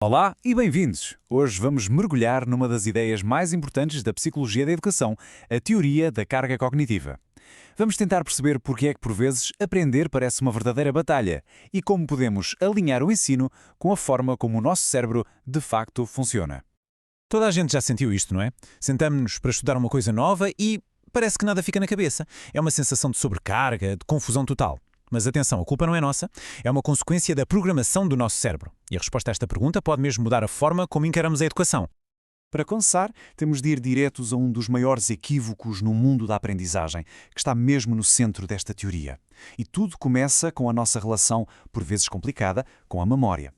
Olá e bem-vindos! Hoje vamos mergulhar numa das ideias mais importantes da psicologia da educação, a teoria da carga cognitiva. Vamos tentar perceber porque é que, por vezes, aprender parece uma verdadeira batalha e como podemos alinhar o ensino com a forma como o nosso cérebro de facto funciona. Toda a gente já sentiu isto, não é? Sentamos-nos para estudar uma coisa nova e parece que nada fica na cabeça. É uma sensação de sobrecarga, de confusão total. Mas atenção, a culpa não é nossa, é uma consequência da programação do nosso cérebro. E a resposta a esta pergunta pode mesmo mudar a forma como encaramos a educação. Para começar, temos de ir diretos a um dos maiores equívocos no mundo da aprendizagem, que está mesmo no centro desta teoria. E tudo começa com a nossa relação, por vezes complicada, com a memória.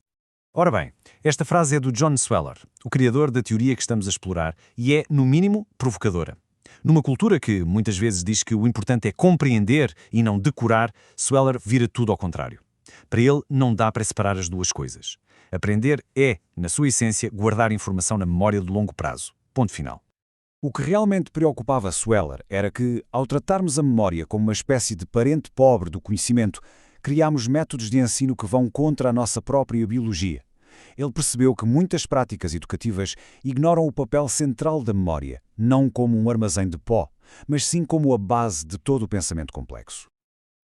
Ora bem, esta frase é do John Sweller, o criador da teoria que estamos a explorar, e é, no mínimo, provocadora. Numa cultura que muitas vezes diz que o importante é compreender e não decorar, Sweller vira tudo ao contrário. Para ele, não dá para separar as duas coisas. Aprender é, na sua essência, guardar informação na memória de longo prazo. Ponto final. O que realmente preocupava Sweller era que, ao tratarmos a memória como uma espécie de parente pobre do conhecimento, criámos métodos de ensino que vão contra a nossa própria biologia. Ele percebeu que muitas práticas educativas ignoram o papel central da memória, não como um armazém de pó, mas sim como a base de todo o pensamento complexo.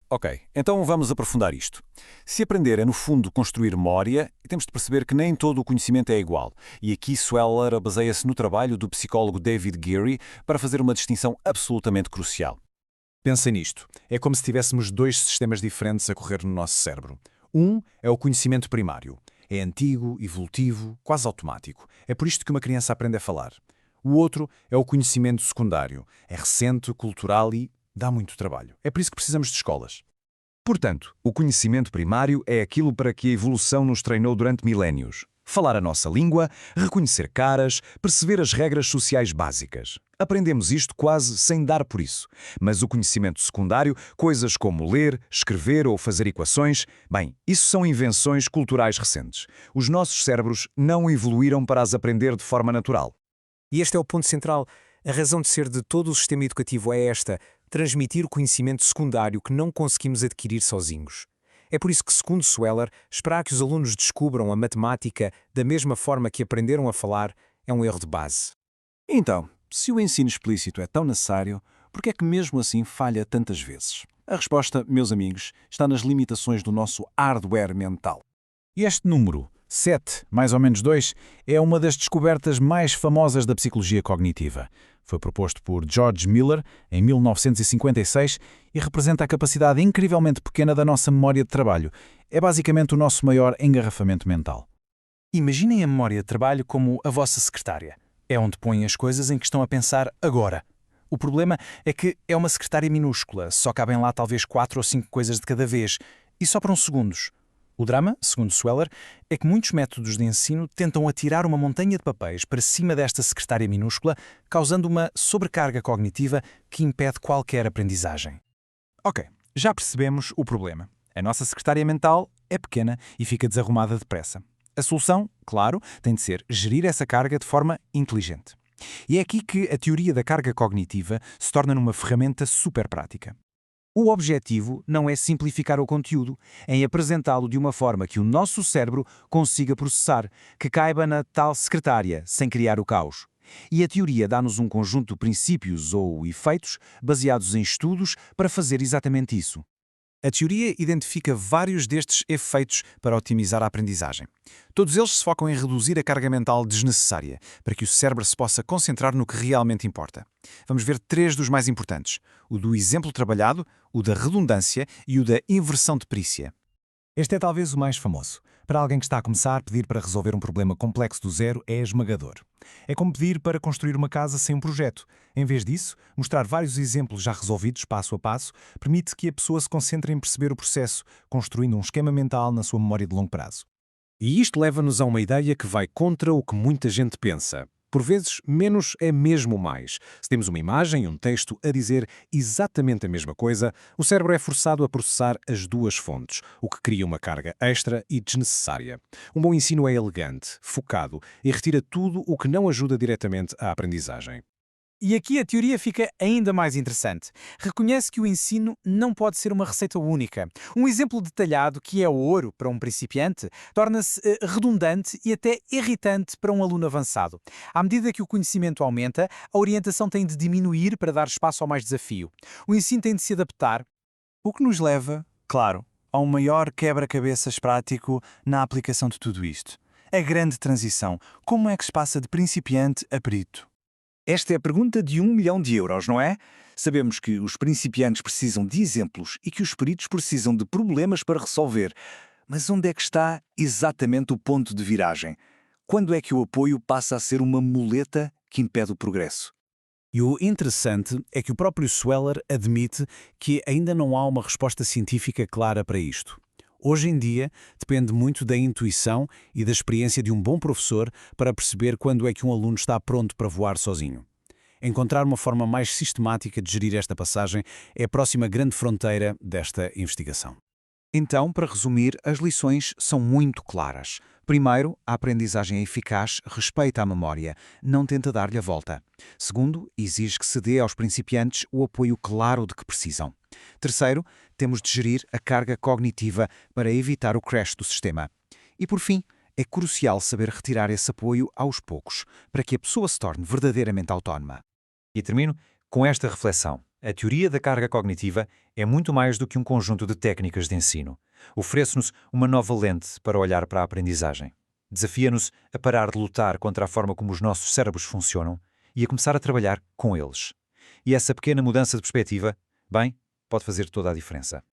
Ok, então vamos aprofundar isto. Se aprender é, no fundo, construir memória, temos de perceber que nem todo o conhecimento é igual. E aqui Sweller baseia-se no trabalho do psicólogo David Geary para fazer uma distinção absolutamente crucial. Pensa nisto. É como se tivéssemos dois sistemas diferentes a correr no nosso cérebro. Um é o conhecimento primário. É antigo, evolutivo, quase automático. É por isto que uma criança aprende a falar. O outro é o conhecimento secundário. É recente, cultural e dá muito trabalho. É por isso que precisamos de escolas. Portanto, o conhecimento primário é aquilo para que a evolução nos treinou durante milénios. Falar a nossa língua, reconhecer caras, perceber as regras sociais básicas. Aprendemos isto quase sem dar por isso. Mas o conhecimento secundário, coisas como ler, escrever ou fazer equações, bem, isso são invenções culturais recentes. Os nossos cérebros não evoluíram para as aprender de forma natural. E este é o ponto central. A razão de ser de todo o sistema educativo é esta: transmitir o conhecimento secundário que não conseguimos adquirir sozinhos. É por isso que, segundo Sweller, esperar que os alunos descubram a matemática da mesma forma que aprenderam a falar é um erro de base. Então, se o ensino explícito é tão necessário, por que é que mesmo assim falha tantas vezes? A resposta, meus amigos, está nas limitações do nosso hardware mental. E este número, 7 mais ou menos 2, é uma das descobertas mais famosas da psicologia cognitiva. Foi proposto por George Miller em 1956 e representa a capacidade incrivelmente pequena da nossa memória de trabalho. É basicamente o nosso maior engarrafamento mental. Imaginem a memória de trabalho como a vossa secretária. É onde põem as coisas em que estão a pensar agora. O problema é que é uma secretária minúscula, só cabem lá talvez 4 ou 5 coisas de cada vez, e só por uns segundos. O drama, segundo Sweller, é que muitos métodos de ensino tentam atirar uma montanha de papéis para cima desta secretária minúscula, causando uma sobrecarga cognitiva que impede qualquer aprendizagem. Ok, já percebemos o problema. A nossa secretária mental é pequena e fica desarrumada depressa. A solução, claro, tem de ser gerir essa carga de forma inteligente. E é aqui que a teoria da carga cognitiva se torna numa ferramenta super prática. O objetivo não é simplificar o conteúdo, é apresentá-lo de uma forma que o nosso cérebro consiga processar, que caiba na tal secretária, sem criar o caos. E a teoria dá-nos um conjunto de princípios ou efeitos baseados em estudos para fazer exatamente isso. A teoria identifica vários destes efeitos para otimizar a aprendizagem. Todos eles se focam em reduzir a carga mental desnecessária, para que o cérebro se possa concentrar no que realmente importa. Vamos ver 3 dos mais importantes: o do exemplo trabalhado, o da redundância e o da inversão de perícia. Este é talvez o mais famoso. Para alguém que está a começar, pedir para resolver um problema complexo do zero é esmagador. É como pedir para construir uma casa sem um projeto. Em vez disso, mostrar vários exemplos já resolvidos passo a passo permite que a pessoa se concentre em perceber o processo, construindo um esquema mental na sua memória de longo prazo. E isto leva-nos a uma ideia que vai contra o que muita gente pensa. Por vezes, menos é mesmo mais. Se temos uma imagem e um texto a dizer exatamente a mesma coisa, o cérebro é forçado a processar as duas fontes, o que cria uma carga extra e desnecessária. Um bom ensino é elegante, focado e retira tudo o que não ajuda diretamente à aprendizagem. E aqui a teoria fica ainda mais interessante. Reconhece que o ensino não pode ser uma receita única. Um exemplo detalhado, que é ouro para um principiante, torna-se redundante e até irritante para um aluno avançado. À medida que o conhecimento aumenta, a orientação tem de diminuir para dar espaço ao mais desafio. O ensino tem de se adaptar. O que nos leva, claro, a um maior quebra-cabeças prático na aplicação de tudo isto. A grande transição. Como é que se passa de principiante a perito? Esta é a pergunta de 1 milhão de euros, não é? Sabemos que os principiantes precisam de exemplos e que os peritos precisam de problemas para resolver. Mas onde é que está exatamente o ponto de viragem? Quando é que o apoio passa a ser uma muleta que impede o progresso? E o interessante é que o próprio Sweller admite que ainda não há uma resposta científica clara para isto. Hoje em dia, depende muito da intuição e da experiência de um bom professor para perceber quando é que um aluno está pronto para voar sozinho. Encontrar uma forma mais sistemática de gerir esta passagem é a próxima grande fronteira desta investigação. Então, para resumir, as lições são muito claras. Primeiro, a aprendizagem é eficaz, respeita a memória, não tenta dar-lhe a volta. Segundo, exige que se dê aos principiantes o apoio claro de que precisam. Terceiro, temos de gerir a carga cognitiva para evitar o crash do sistema. E por fim, é crucial saber retirar esse apoio aos poucos, para que a pessoa se torne verdadeiramente autónoma. E termino com esta reflexão. A teoria da carga cognitiva é muito mais do que um conjunto de técnicas de ensino. Oferece-nos uma nova lente para olhar para a aprendizagem. Desafia-nos a parar de lutar contra a forma como os nossos cérebros funcionam e a começar a trabalhar com eles. E essa pequena mudança de perspectiva, bem, pode fazer toda a diferença.